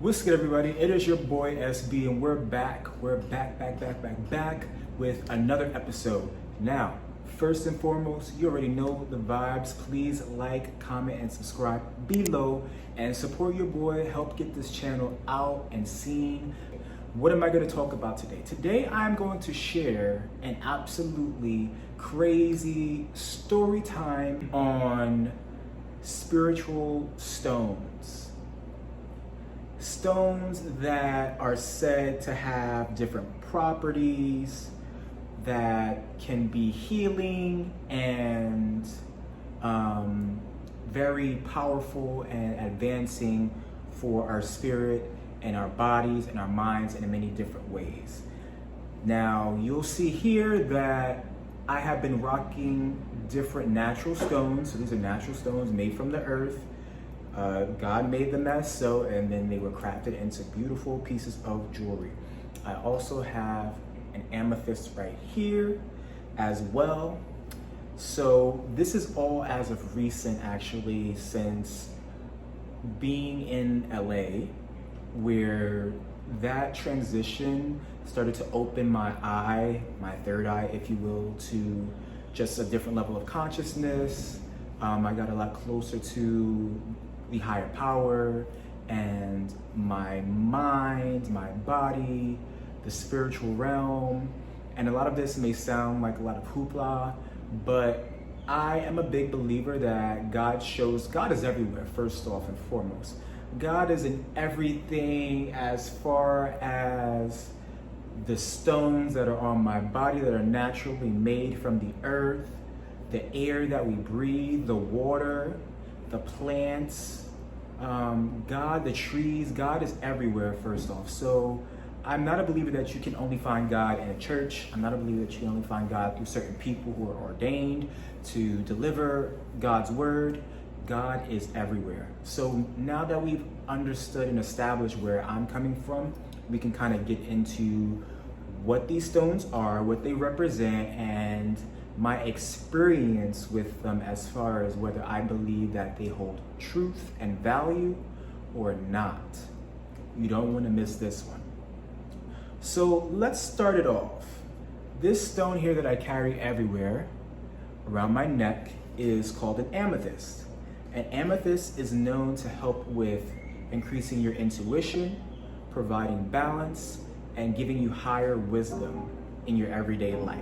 What's good, everybody? It is your boy SB, and we're back. We're back with another episode. Now, first and foremost, you already know the vibes. Please like, comment, and subscribe below and support your boy. Help get this channel out and seen. What am I going to talk about today? Today, I'm going to share an absolutely crazy story time on spiritual stones. Stones that are said to have different properties that can be healing and very powerful and advancing for our spirit and our bodies and our minds in many different ways. Now, you'll see here that I have been rocking different natural stones. So these are natural stones made from the earth. God made them as so, and then they were crafted into beautiful pieces of jewelry. I also have an amethyst right here as well. So this is all as of recent, actually, since being in LA, where that transition started to open my eye, my third eye, if you will, to just a different level of consciousness. I got a lot closer to the higher power and my mind, my body, the spiritual realm. And a lot of this may sound like a lot of hoopla, but I am a big believer that God is everywhere, first off and foremost. God is in everything, as far as the stones that are on my body that are naturally made from the earth, the air that we breathe, the water, the plants, God, the trees. God is everywhere, first off. So I'm not a believer that you can only find God in a church. I'm not a believer that you can only find God through certain people who are ordained to deliver God's word. God is everywhere. So now that we've understood and established where I'm coming from, we can kind of get into what these stones are, what they represent, and my experience with them as far as whether I believe that they hold truth and value or not. You don't want to miss this one. So let's start it off. This stone here that I carry everywhere around my neck is called an amethyst. An amethyst is known to help with increasing your intuition, providing balance, and giving you higher wisdom in your everyday life.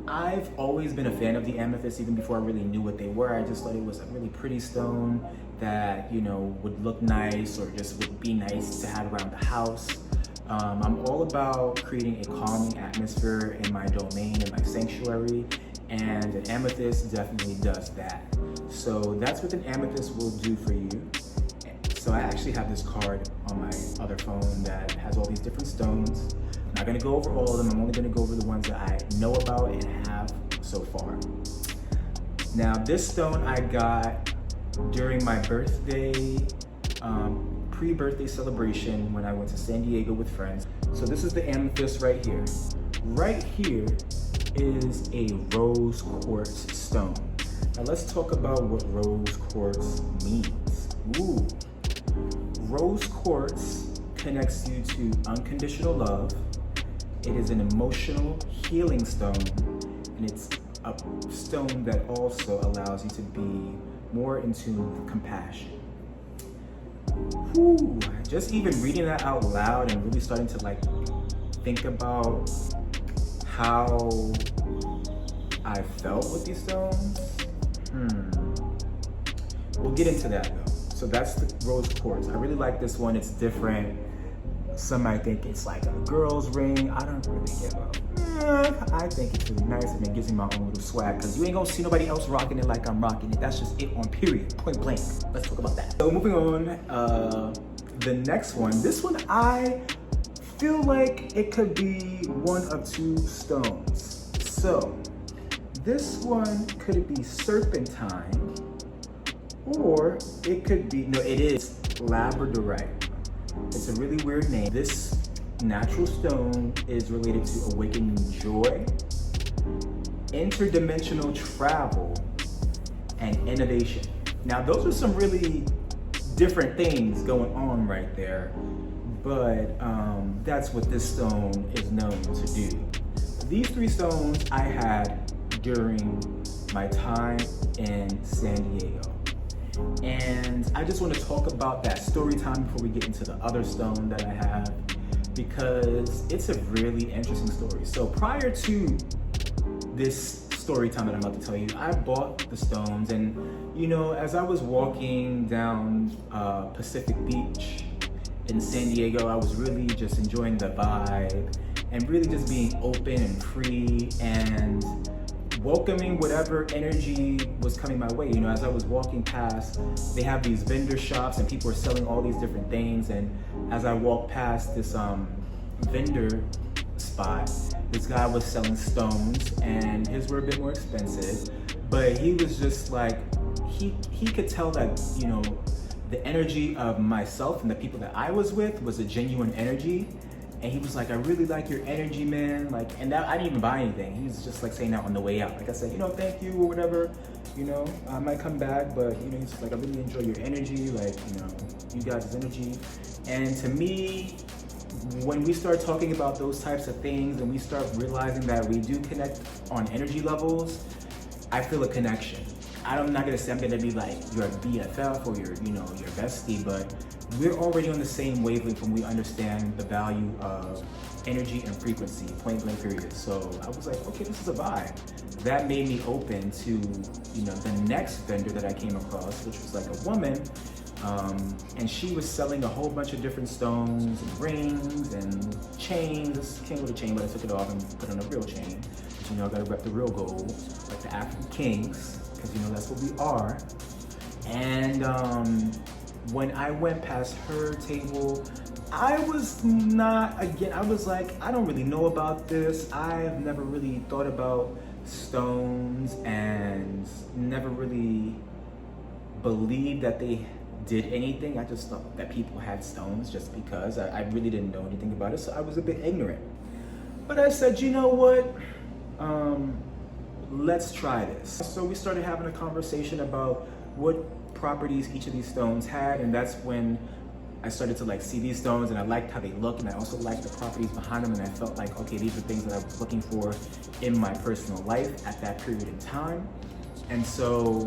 I've always been a fan of the amethyst, even before I really knew what they were. I just thought it was a really pretty stone that, would look nice or just would be nice to have around the house. I'm all about creating a calming atmosphere in my domain, in my sanctuary, and an amethyst definitely does that. So that's what an amethyst will do for you. So I actually have this card on my other phone that has all these different stones. I'm not gonna go over all of them. I'm only gonna go over the ones that I know about and have so far. Now, this stone I got during my birthday, pre-birthday celebration when I went to San Diego with friends. So this is the amethyst right here. Right here is a rose quartz stone. Now let's talk about what rose quartz means. Ooh. Rose quartz connects you to unconditional love. It is an emotional healing stone, and it's a stone that also allows you to be more in tune with compassion. Whew. Just even reading that out loud and really starting to think about how I felt with these stones. We'll get into that though. So that's the rose quartz. I really like this one. It's different. Some might think it's like a girl's ring. I don't really give a. I think it's really nice, and it gives me my own little swag, because you ain't gonna see nobody else rocking it like I'm rocking it. That's just it on period, point blank. Let's talk about that. So moving on, the next one. This one I feel like it could be one of two stones. So this one could be serpentine, or it could be, no, it is Labradorite. It's a really weird name. This natural stone is related to awakening joy, interdimensional travel, and innovation. Now, those are some really different things going on right there. But that's what this stone is known to do. These 3 stones I had during my time in San Diego. And I just want to talk about that story time before we get into the other stone that I have, because it's a really interesting story. So prior to this story time that I'm about to tell you, I bought the stones, and you know, as I was walking down Pacific Beach in San Diego, I was really just enjoying the vibe and really just being open and free and welcoming whatever energy was coming my way. You know, as I was walking past, they have these vendor shops and people are selling all these different things. And as I walked past this vendor spot, this guy was selling stones, and his were a bit more expensive, but he was just like, he could tell that, you know, the energy of myself and the people that I was with was a genuine energy. And he was like, I really like your energy, man. Like, and that, I didn't even buy anything. He was just like saying that on the way out. Like I said, you know, thank you or whatever. You know, I might come back, but you know, he's just like, I really enjoy your energy. Like, you know, you guys' energy. And to me, when we start talking about those types of things and we start realizing that we do connect on energy levels, I feel a connection. I'm not gonna say I'm gonna be like your BFF or your, you know, your bestie, but we're already on the same wavelength when we understand the value of energy and frequency, point blank period. So I was like, okay, this is a vibe. That made me open to, you know, the next vendor that I came across, which was like a woman, and she was selling a whole bunch of different stones and rings and chains. This came with a chain, but I took it off and put on a real chain. But, you know, I gotta rep the real gold, like the African kings, because you know that's what we are. And when I went past her table, I was not, again, I was like, I don't really know about this. I've never really thought about stones and never really believed that they did anything. I just thought that people had stones just because. I really didn't know anything about it, so I was a bit ignorant. But I said, you know what? Let's try this. So we started having a conversation about what properties each of these stones had, and that's when I started to like see these stones, and I liked how they look, and I also liked the properties behind them, and I felt like, okay, these are things that I was looking for in my personal life at that period in time. And so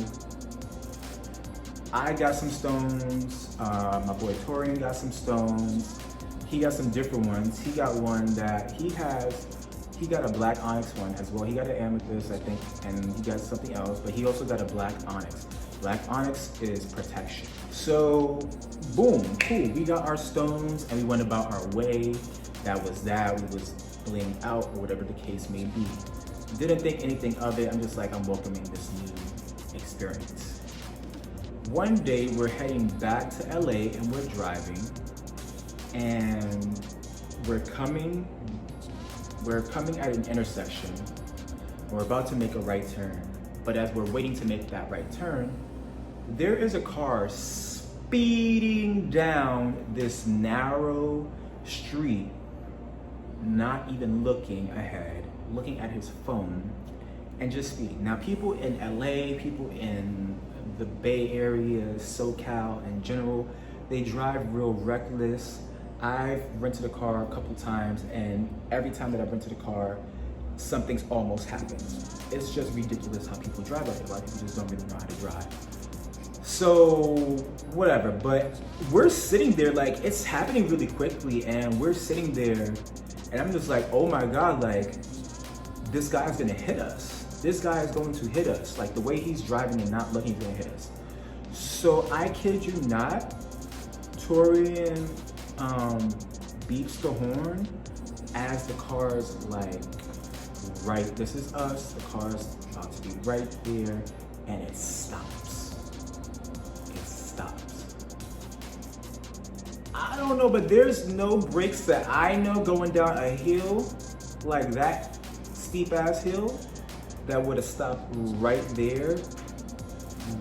I got some stones, my boy Torian got some stones, he got some different ones. He got one that he got a black onyx one as well. He got an amethyst, I think, and he got something else, but he also got a black onyx. Black onyx is protection. So, boom, cool. We got our stones and we went about our way. That was that. We was bling out or whatever the case may be. Didn't think anything of it. I'm just like, I'm welcoming this new experience. One day we're heading back to LA and we're driving, and we're coming at an intersection. We're about to make a right turn, but as we're waiting to make that right turn, there is a car speeding down this narrow street, not even looking ahead, looking at his phone, and just speeding. Now, people in LA, people in the Bay Area, SoCal in general, they drive real reckless. I've rented a car a couple times, and every time that I've rented a car, something's almost happened. It's just ridiculous how people drive like that. A lot of people just don't really know how to drive. So, whatever, but we're sitting there, like, it's happening really quickly, and we're sitting there, and I'm just like, oh my God, like, this guy's gonna hit us. This guy is going to hit us. Like, the way he's driving and not looking, he's gonna hit us. So, I kid you not, Torian beeps the horn as the car's like, right, this is us, the car's about to be right there, and it stops. It stops. I don't know, but there's no brakes that I know going down a hill like that steep ass hill that would have stopped right there,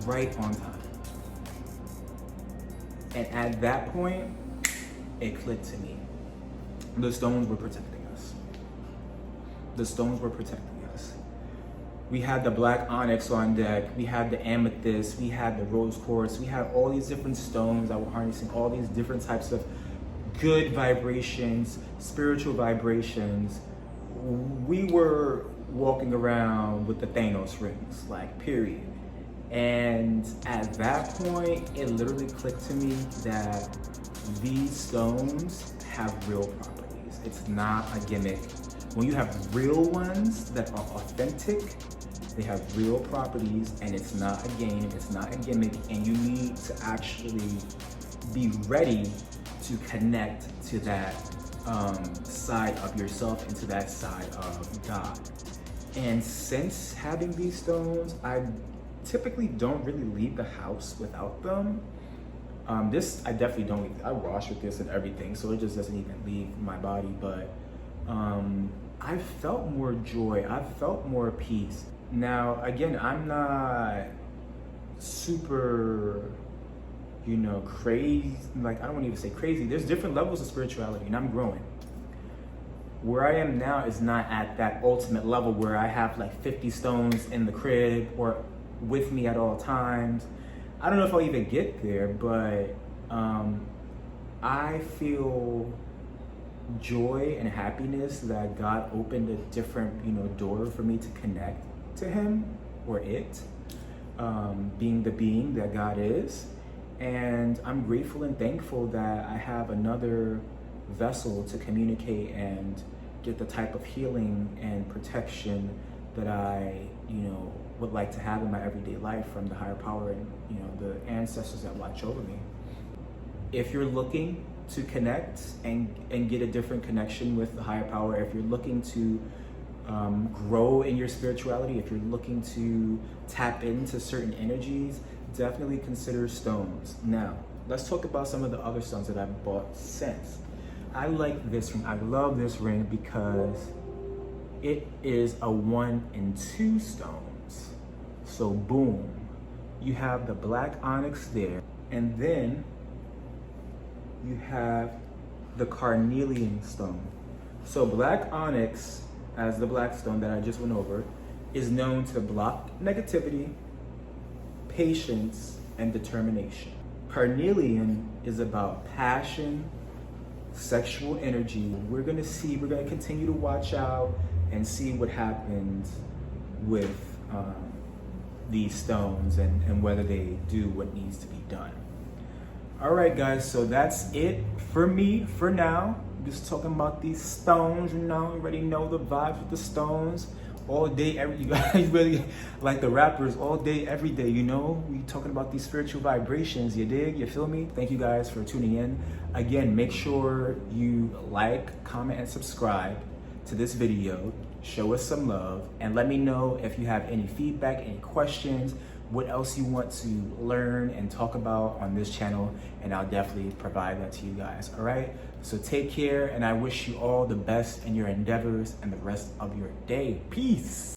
right on time. And at that point, it clicked to me. The stones were protecting us. The stones were protecting us. We had the black onyx on deck, we had the amethyst, we had the rose quartz, we had all these different stones that were harnessing all these different types of good vibrations, spiritual vibrations. We were walking around with the Thanos rings, like, period. And at that point, it literally clicked to me that these stones have real properties. It's not a gimmick. When you have real ones that are authentic, they have real properties, and it's not a game, it's not a gimmick, and you need to actually be ready to connect to that side of yourself and to that side of God. And since having these stones, I typically don't really leave the house without them. This, I definitely don't leave. I wash with this and everything, so it just doesn't even leave my body, but I felt more joy, I felt more peace. Now, again, I'm not super, you know, crazy, like, I don't want to even say crazy. There's different levels of spirituality, and I'm growing. Where I am now is not at that ultimate level where I have like 50 stones in the crib or with me at all times. I don't know if I'll even get there, but I feel joy and happiness that God opened a different, you know, door for me to connect to Him or it, being the being that God is. And I'm grateful and thankful that I have another vessel to communicate and get the type of healing and protection that I, you know, would like to have in my everyday life from the higher power and, you know, the ancestors that watch over me. If you're looking to connect and get a different connection with the higher power, if you're looking to grow in your spirituality, if you're looking to tap into certain energies, definitely consider stones. Now, let's talk about some of the other stones that I've bought since. I like this ring. I love this ring because it is a 1 and 2 stones. So boom, you have the black onyx there, and then you have the carnelian stone. So black onyx, as the black stone that I just went over, is known to block negativity, patience, and determination. Carnelian is about passion, sexual energy. We're gonna continue to watch out and see what happens with these stones and whether they do what needs to be done. All right, guys, so that's it for me for now. Just talking about these stones, you know, you already know the vibes with the stones. All day, you guys really like the rappers, all day, every day, you know? We talking about these spiritual vibrations, you dig, you feel me? Thank you guys for tuning in. Again, make sure you like, comment, and subscribe to this video. Show us some love, and let me know if you have any feedback, any questions, what else you want to learn and talk about on this channel, and I'll definitely provide that to you guys, all right? So take care, and I wish you all the best in your endeavors and the rest of your day. Peace.